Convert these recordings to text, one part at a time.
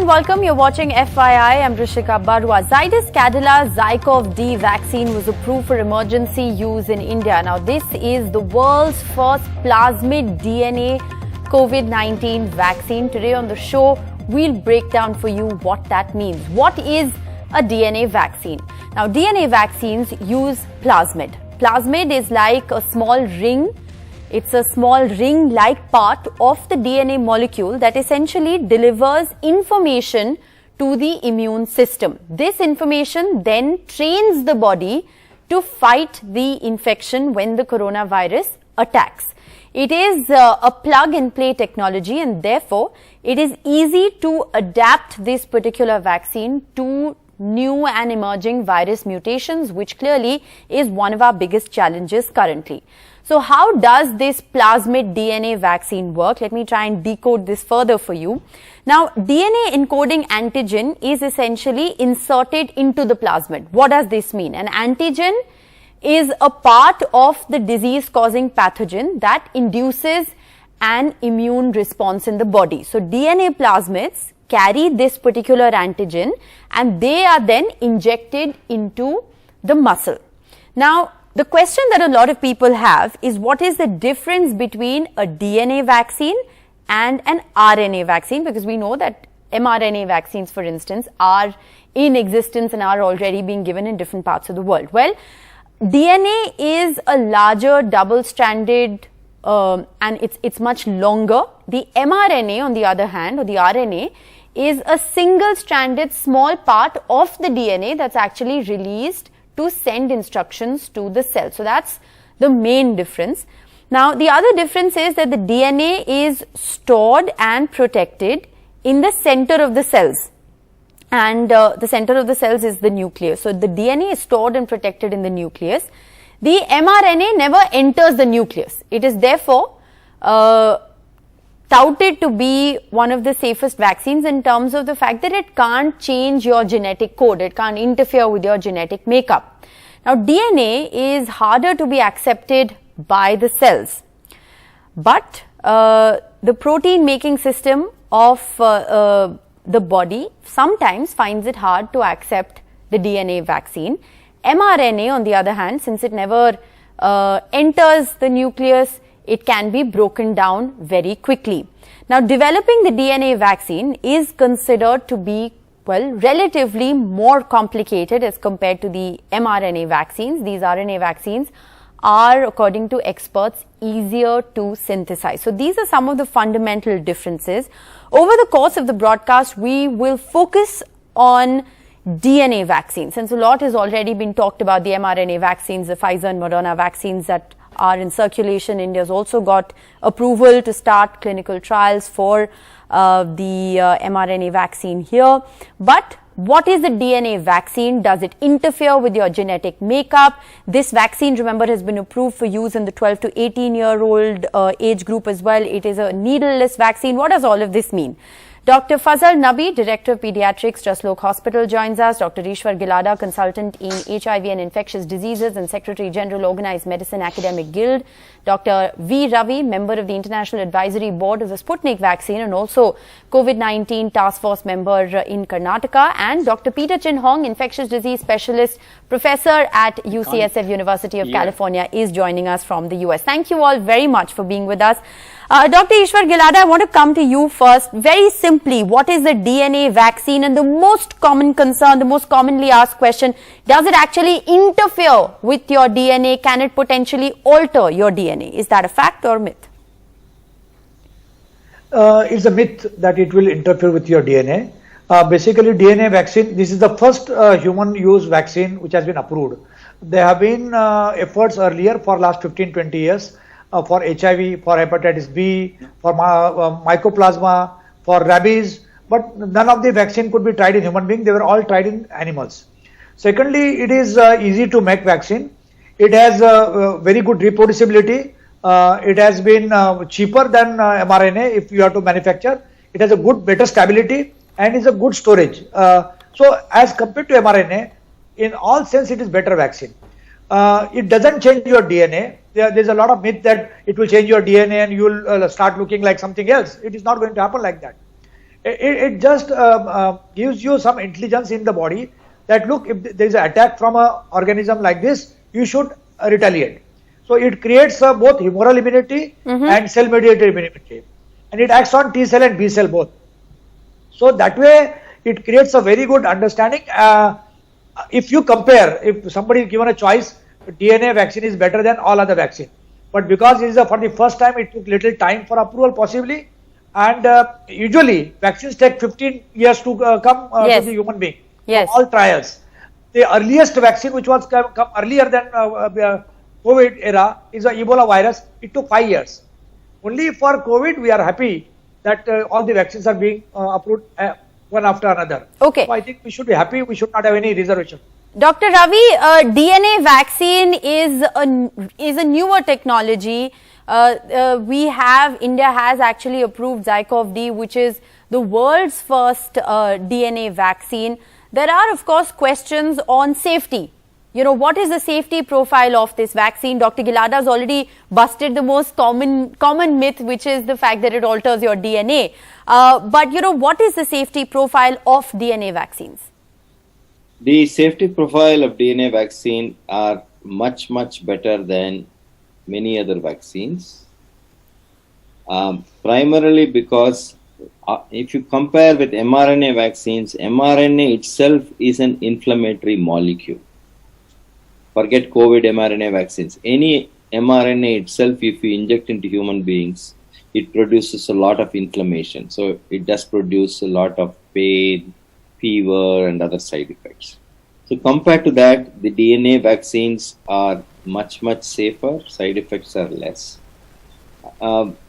and welcome. You're watching FYI. I'm Rishika Barua. Zydus Cadila Zycov-D vaccine was approved for emergency use in India. Now, this is the world's first plasmid DNA COVID-19 vaccine. Today on the show, we'll break down for you what that means. What is a DNA vaccine? Now, DNA vaccines use plasmid. Plasmid is like a small ring. It's a small ring-like part of the DNA molecule that essentially delivers information to the immune system. This information then trains the body to fight the infection when the coronavirus attacks. It is a plug-and-play technology, and therefore it is easy to adapt this particular vaccine to new and emerging virus mutations, which clearly is one of our biggest challenges currently. So how does this plasmid DNA vaccine work? Let me try and decode this further for you. Now, DNA encoding antigen is essentially inserted into the plasmid. What does this mean? An antigen is a part of the disease-causing pathogen that induces an immune response in the body. So, DNA plasmids carry this particular antigen and they are then injected into the muscle. Now, the question that a lot of people have is what is the difference between a DNA vaccine and an RNA vaccine, because we know that mRNA vaccines, for instance, are in existence and are already being given in different parts of the world. Well, DNA is a larger double-stranded and it's much longer. The mRNA, on the other hand, or the RNA, is a single-stranded small part of the DNA that's actually released to send instructions to the cell. So that's the main difference. Now, the other difference is that the DNA is stored and protected in the center of the cells. And the center of the cells is the nucleus. So the DNA is stored and protected in the nucleus. The mRNA never enters the nucleus. It is therefore touted to be one of the safest vaccines in terms of the fact that it can't change your genetic code. It can't interfere with your genetic makeup. Now, DNA is harder to be accepted by the cells, but the protein making system of the body sometimes finds it hard to accept the DNA vaccine. mRNA, on the other hand, since it never enters the nucleus, it can be broken down very quickly. Now, developing the DNA vaccine is considered to be, well, relatively more complicated as compared to the mRNA vaccines. These RNA vaccines are, according to experts, easier to synthesize. So, these are some of the fundamental differences. Over the course of the broadcast, we will focus on DNA vaccines, since a lot has already been talked about the mRNA vaccines, the Pfizer and Moderna vaccines that are in circulation. India has also got approval to start clinical trials for the mRNA vaccine here. But what is the DNA vaccine? Does it interfere with your genetic makeup? This vaccine, remember, has been approved for use in the 12 to 18-year-old age group as well. It is a needleless vaccine. What does all of this mean? Dr. Fazal Nabi, Director of Pediatrics, Jaslok Hospital, joins us. Dr. Ishwar Gilada, Consultant in HIV and Infectious Diseases and Secretary General, Organized Medicine Academic Guild. Dr. V. Ravi, Member of the International Advisory Board of the Sputnik vaccine and also COVID-19 Task Force member in Karnataka. And Dr. Peter Chin Hong, Infectious Disease Specialist, Professor at UCSF University of California, is joining us from the US. Thank you all very much for being with us. Dr. Ishwar Gilada, I want to come to you first. Very simply, what is the DNA vaccine? And the most common concern, the most commonly asked question, does it actually interfere with your DNA? Can it potentially alter your DNA? Is that a fact or myth? It's a myth that it will interfere with your DNA. Basically, DNA vaccine, this is the first human use vaccine which has been approved. There have been efforts earlier for last 15-20 years. For HIV, for hepatitis B, for mycoplasma, for rabies, but none of the vaccine could be tried in human beings. They were all tried in animals. Secondly, it is easy to make vaccine. It has very good reproducibility. It has been cheaper than mRNA if you have to manufacture. It has a good, better stability and is a good storage. So as compared to mRNA, in all sense, it is better vaccine. It doesn't change your DNA. There's a lot of myth that it will change your DNA and you will start looking like something else. It is not going to happen like that. It just gives you some intelligence in the body that look, if there is an attack from an organism like this, you should retaliate. So it creates both humoral immunity and cell-mediated immunity, and it acts on T cell and B cell both. So that way, it creates a very good understanding. If you compare, if somebody is given a choice, DNA vaccine is better than all other vaccine. But because it is for the first time, it took little time for approval possibly. And usually, vaccines take 15 years to come to the human being. Yes. All trials. The earliest vaccine, which was come earlier than COVID era, is the Ebola virus. It took 5 years. Only for COVID, we are happy that all the vaccines are being approved one after another. Okay. So I think we should be happy. We should not have any reservation. Dr. Ravi, DNA vaccine is a newer technology. India has actually approved ZyCoV-D, which is the world's first DNA vaccine. There are, of course, questions on safety. You know, what is the safety profile of this vaccine? Dr. Gilada has already busted the most common myth, which is the fact that it alters your DNA. But, you know, what is the safety profile of DNA vaccines? The safety profile of DNA vaccine are much, much better than many other vaccines. Primarily because if you compare with mRNA vaccines, mRNA itself is an inflammatory molecule. Forget COVID mRNA vaccines. Any mRNA itself, if you inject into human beings, it produces a lot of inflammation. So it does produce a lot of pain, fever, and other side effects. So compared to that, the DNA vaccines are much, much safer. Side effects are less.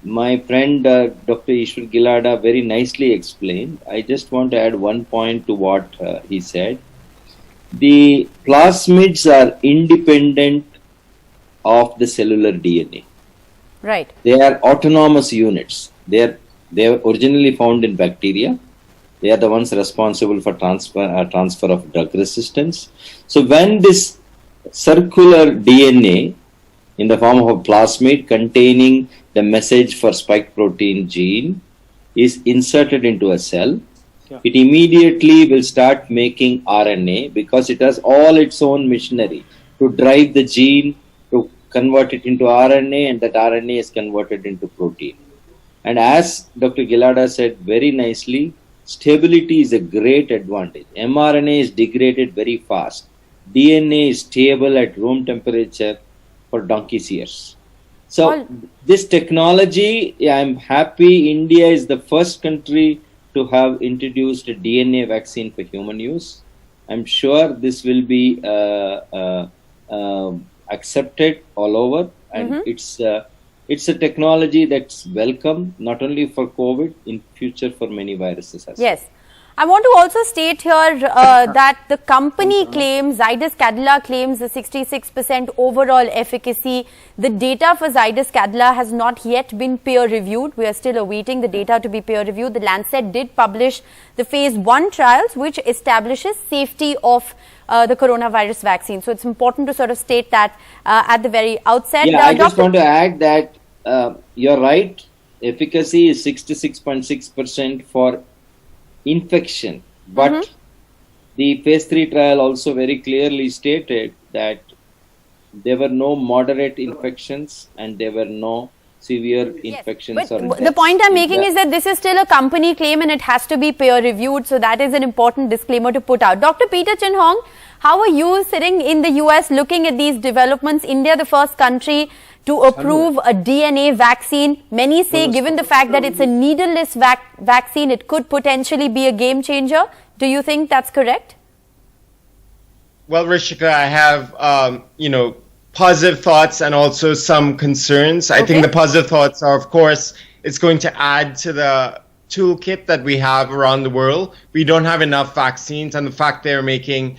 My friend Dr. Ishwar Gilada very nicely explained. I just want to add one point to what he said. The plasmids are independent of the cellular DNA. Right. They are autonomous units. They are originally found in bacteria. They are the ones responsible for transfer of drug resistance. So when this circular DNA in the form of a plasmid containing the message for spike protein gene is inserted into a cell, it immediately will start making RNA because it has all its own machinery to drive the gene to convert it into RNA, and that RNA is converted into protein. And as Dr. Gilada said very nicely, stability is a great advantage. mRNA is degraded very fast. DNA is stable at room temperature for donkey's years. So this technology, I'm happy India is the first country to have introduced a DNA vaccine for human use. I'm sure this will be accepted all over, and it's a technology that's welcome not only for COVID, in future for many viruses as well. Yes. I want to also state here that the company claims, Zydus Cadila claims the 66% overall efficacy. The data for Zydus Cadila has not yet been peer reviewed. We are still awaiting the data to be peer reviewed. The Lancet did publish the phase 1 trials, which establishes safety of the coronavirus vaccine. So it's important to sort of state that at the very outset. Yeah, I just want to add that you're right. Efficacy is 66.6% for infection, but the phase 3 trial also very clearly stated that there were no moderate infections and there were no severe infections. But the point I'm making is that this is still a company claim and it has to be peer reviewed. So that is an important disclaimer to put out. Dr. Peter Chin Hong, how are you sitting in the US looking at these developments? India, the first country to approve a DNA vaccine. Many say, given the fact that it's a needleless vaccine, it could potentially be a game changer. Do you think that's correct? Well, Rishika, I have, positive thoughts and also some concerns. I think the positive thoughts are, of course, it's going to add to the toolkit that we have around the world. We don't have enough vaccines, and the fact they're making,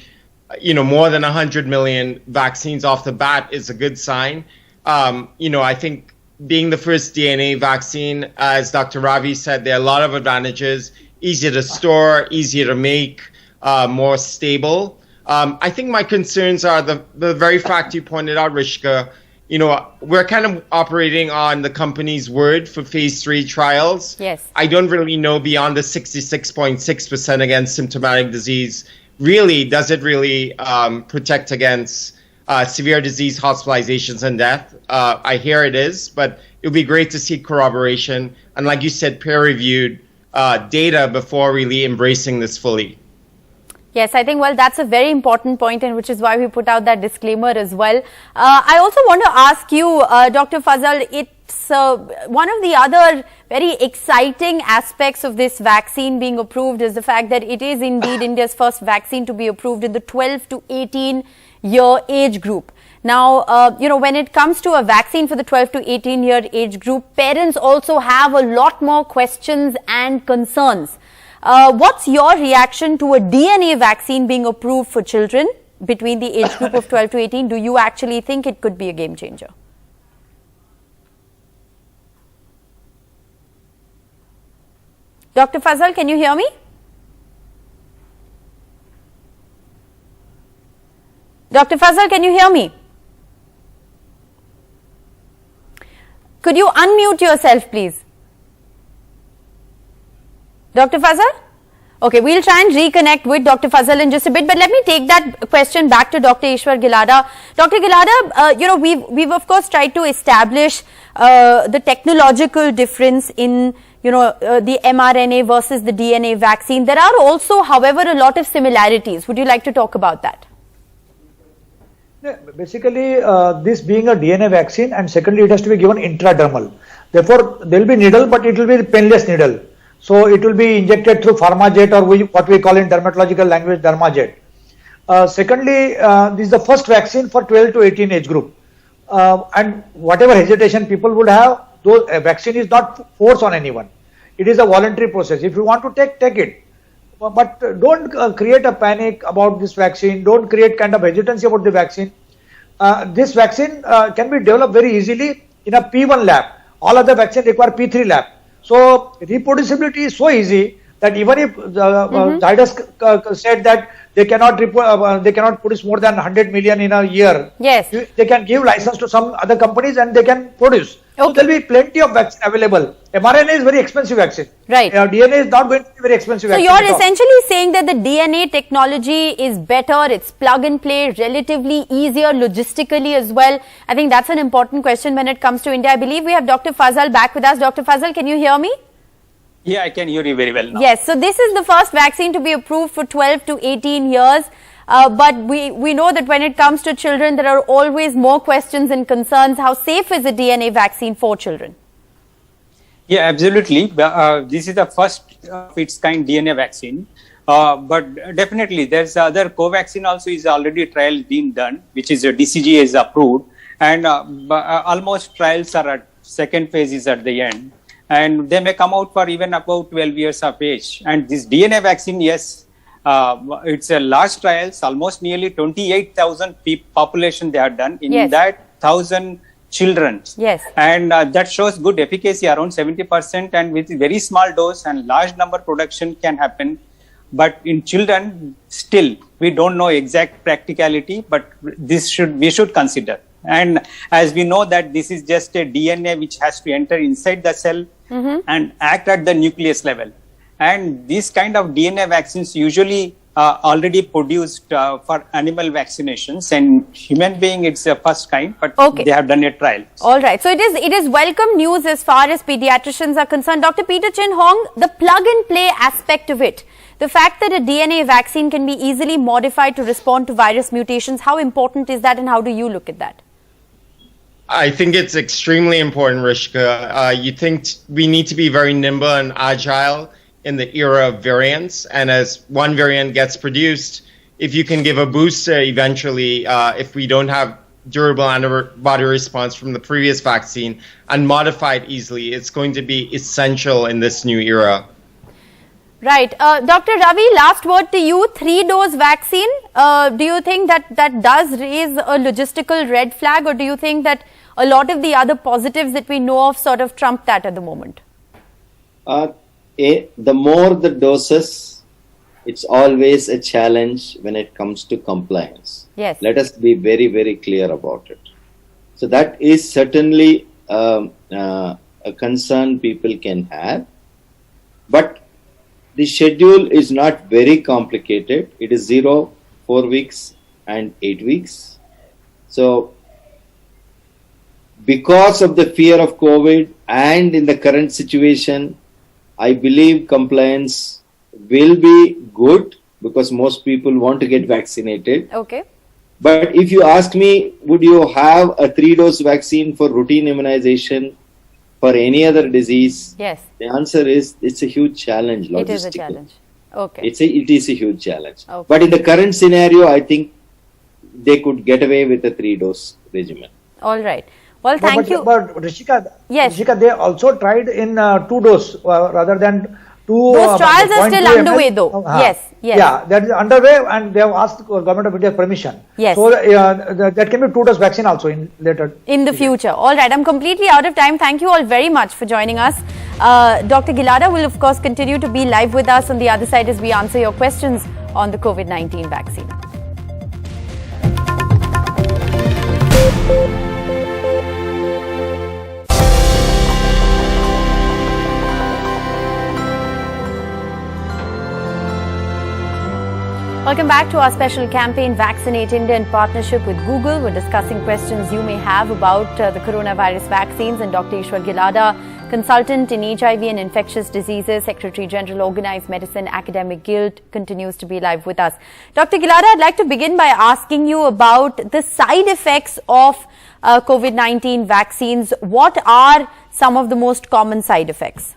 more than 100 million vaccines off the bat is a good sign. I think being the first DNA vaccine, as Dr. Ravi said, there are a lot of advantages, easier to store, easier to make, more stable. I think my concerns are the very fact you pointed out, Rishka, we're kind of operating on the company's word for phase 3 trials. Yes. I don't really know beyond the 66.6% against symptomatic disease. Really, does it really protect against severe disease, hospitalizations, and death? I hear it is, but it would be great to see corroboration and, like you said, peer-reviewed data before really embracing this fully. Yes, I think, well, that's a very important point, and which is why we put out that disclaimer as well. I also want to ask you, Dr. Fazal, it's one of the other very exciting aspects of this vaccine being approved is the fact that it is indeed India's first vaccine to be approved in the 12 to 18 year age group. Now, when it comes to a vaccine for the 12 to 18 year age group, parents also have a lot more questions and concerns. What's your reaction to a DNA vaccine being approved for children between the age group of 12 to 18? Do you actually think it could be a game changer? Dr. Fazal, can you hear me? Dr. Fazal, can you hear me? Could you unmute yourself, please? Dr. Fazal? Okay, we'll try and reconnect with Dr. Fazal in just a bit, but let me take that question back to Dr. Ishwar Gilada. Dr. Gilada, we've of course tried to establish the technological difference in, the mRNA versus the DNA vaccine. There are also, however, a lot of similarities. Would you like to talk about that? Yeah, basically, this being a DNA vaccine, and secondly, it has to be given intradermal. Therefore, there will be needle, but it will be penless needle. So it will be injected through PharmaJet, or what we call in dermatological language Dermajet. Secondly, this is the first vaccine for 12 to 18 age group. And whatever hesitation people would have, a vaccine is not forced on anyone. It is a voluntary process. If you want to take it. But don't create a panic about this vaccine. Don't create kind of hesitancy about the vaccine. This vaccine can be developed very easily in a P1 lab. All other vaccines require P3 lab. So reproducibility is so easy that even if Zydus said that they cannot produce more than 100 million in a year, yes, they can give license to some other companies and they can produce. Okay. So there will be plenty of vaccine available. mRNA is very expensive vaccine. Right. DNA is not going to be very expensive. So you're essentially saying that the DNA technology is better, it's plug and play, relatively easier logistically as well. I think that's an important question when it comes to India. I believe we have Dr. Fazal back with us. Dr. Fazal, can you hear me? Yeah, I can hear you very well now. Yes, so this is the first vaccine to be approved for 12 to 18 years. But we know that when it comes to children, there are always more questions and concerns. How safe is a DNA vaccine for children? Yeah, absolutely. This is the first of its kind DNA vaccine. But definitely, there's other Covaxin also is already trial being done, which is DCGA is approved. And almost trials are at second phase is at the end. And they may come out for even about 12 years of age. And this DNA vaccine, yes, it's a large trials, almost nearly 28,000 population they have done. In that, 1,000 children. Yes. And that shows good efficacy, around 70%. And with very small dose and large number production can happen. But in children, still, we don't know exact practicality, but we should consider. And as we know that this is just a DNA which has to enter inside the cell and act at the nucleus level. And these kind of DNA vaccines usually already produced for animal vaccinations, and human being it's the first kind, but they have done a trial. All right. So it is welcome news as far as pediatricians are concerned. Dr. Peter Chin Hong, the plug and play aspect of it, the fact that a DNA vaccine can be easily modified to respond to virus mutations, how important is that and how do you look at that? I think it's extremely important, Rishika. You think we need to be very nimble and agile in the era of variants, and as one variant gets produced, if you can give a booster eventually, if we don't have durable antibody response from the previous vaccine and modify it easily, it's going to be essential in this new era. Right. Dr. Ravi, last word to you. 3-dose vaccine. Do you think that does raise a logistical red flag, or do you think that a lot of the other positives that we know of sort of trump that at the moment? The more the doses, it's always a challenge when it comes to compliance. Yes. Let us be very, very clear about it. So that is certainly a concern people can have. But the schedule is not very complicated. It is 0, 4 weeks and 8 weeks. So because of the fear of COVID and in the current situation, I believe compliance will be good because most people want to get vaccinated. Okay. But if you ask me, would you have a 3-dose vaccine for routine immunization for any other disease? Yes. The answer is it's a huge challenge. It is a logistically. challenge. Okay. It is a huge challenge. Okay. But in the current scenario, I think they could get away with a 3-dose regimen. All right. Well, thank you. But Rishika, Yes. Rishika, they also tried in 2-dose rather than 2. Those trials are 0.2 still ml. underway though. Yes, yes. Yeah, that is underway, and they have asked the Government of India permission. Yes. So that can be 2-dose vaccine also in later. In the future. All right. I'm completely out of time. Thank you all very much for joining us. Dr. Gilada will, of course, continue to be live with us on the other side as we answer your questions on the COVID-19 vaccine. Welcome back to our special campaign, Vaccinate India, in partnership with Google. We're discussing questions you may have about the coronavirus vaccines, and Dr. Ishwar Gilada, consultant in HIV and infectious diseases, Secretary General, Organized Medicine Academic Guild, continues to be live with us. Dr. Gilada, I'd like to begin by asking you about the side effects of COVID-19 vaccines. What are some of the most common side effects?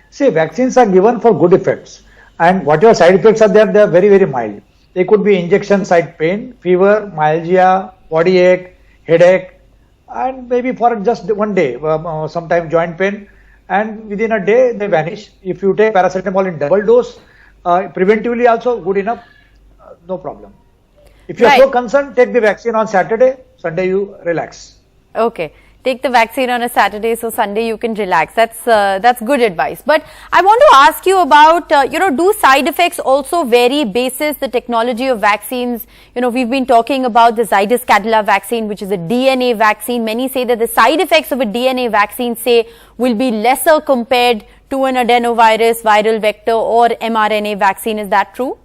See, vaccines are given for good effects. And whatever side effects are there, they are very, very mild. They could be injection site pain, fever, myalgia, body ache, headache, and maybe for just one day, sometimes joint pain, and within a day they vanish. If you take paracetamol in double dose, preventively also good enough, no problem. If you are so concerned, take the vaccine on Saturday, Sunday you relax. Okay. Take the vaccine on a Saturday, so Sunday you can relax. That's good advice. But I want to ask you about, do side effects also vary basis the technology of vaccines? We've been talking about the Zydus Cadila vaccine, which is a DNA vaccine. Many say that the side effects of a DNA vaccine, will be lesser compared to an adenovirus, viral vector or mRNA vaccine. Is that true?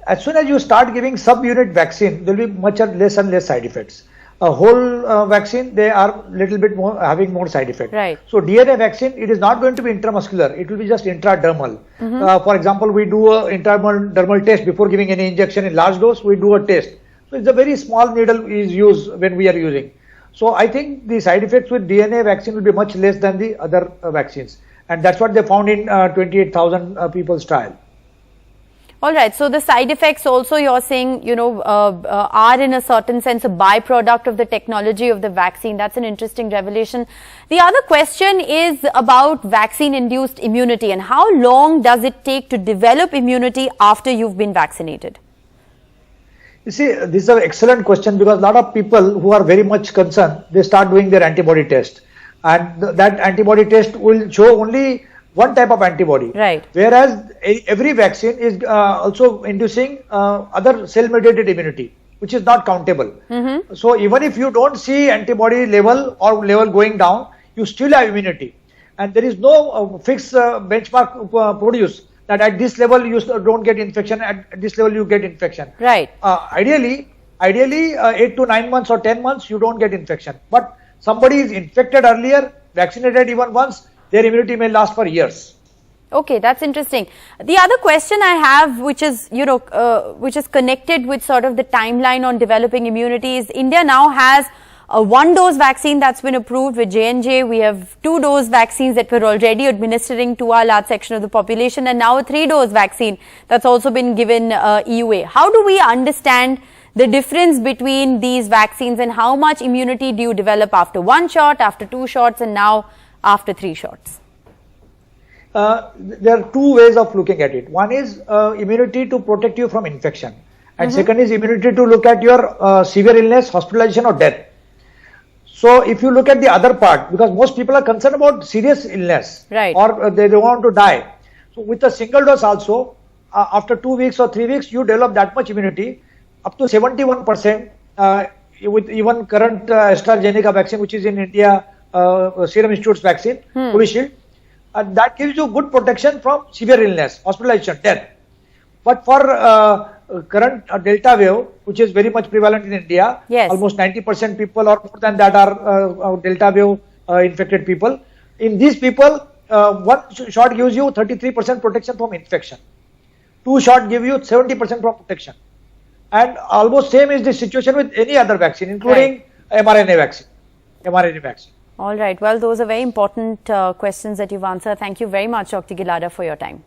As soon as you start giving subunit vaccine, there will be much less and less side effects. A whole vaccine, they are little bit more having more side effects. Right. So DNA vaccine, it is not going to be intramuscular. It will be just intradermal. For example, we do a intradermal test before giving any injection in large dose. We do a test. So it's a very small needle is used when we are using. So I think the side effects with DNA vaccine will be much less than the other vaccines, and that's what they found in 28,000 people's trial. All right. So the side effects also, you're saying, are in a certain sense a byproduct of the technology of the vaccine. That's an interesting revelation. The other question is about vaccine-induced immunity, and how long does it take to develop immunity after you've been vaccinated? You see, this is an excellent question, because a lot of people who are very much concerned, they start doing their antibody test, and that antibody test will show only one type of antibody. Right. Whereas every vaccine is also inducing other cell-mediated immunity, which is not countable. So even if you don't see antibody level or level going down, you still have immunity. And there is no fixed benchmark produced that at this level you don't get infection, at this level you get infection. Right. Ideally 8 to 9 months or 10 months you don't get infection. But somebody is infected earlier, vaccinated even once, their immunity may last for years. Okay, that's interesting. The other question I have, which is, which is connected with sort of the timeline on developing immunity, is India now has a 1-dose vaccine that's been approved with J&J. We have 2-dose vaccines that we're already administering to our large section of the population, and now a 3-dose vaccine that's also been given EUA. How do we understand the difference between these vaccines, and how much immunity do you develop after 1 shot, after 2 shots, and now after 3 shots? There are 2 ways of looking at it. One is immunity to protect you from infection, and second is immunity to look at your severe illness, hospitalization or death. So if you look at the other part, because most people are concerned about serious illness, right, or they don't want to die. So with a single dose also, after 2 weeks or 3 weeks, you develop that much immunity, up to 71% with even current AstraZeneca vaccine, which is in India, Serum Institute's vaccine, Covishield, that gives you good protection from severe illness, hospitalization, death. But for current Delta wave, which is very much prevalent in India, Yes. almost 90% people or more than that are Delta wave infected people. In these people, one shot gives you 33% protection from infection. 2 shots give you 70% from protection. And almost same is the situation with any other vaccine, including mRNA vaccine. All right. Well, those are very important questions that you've answered. Thank you very much, Dr. Gilada, for your time.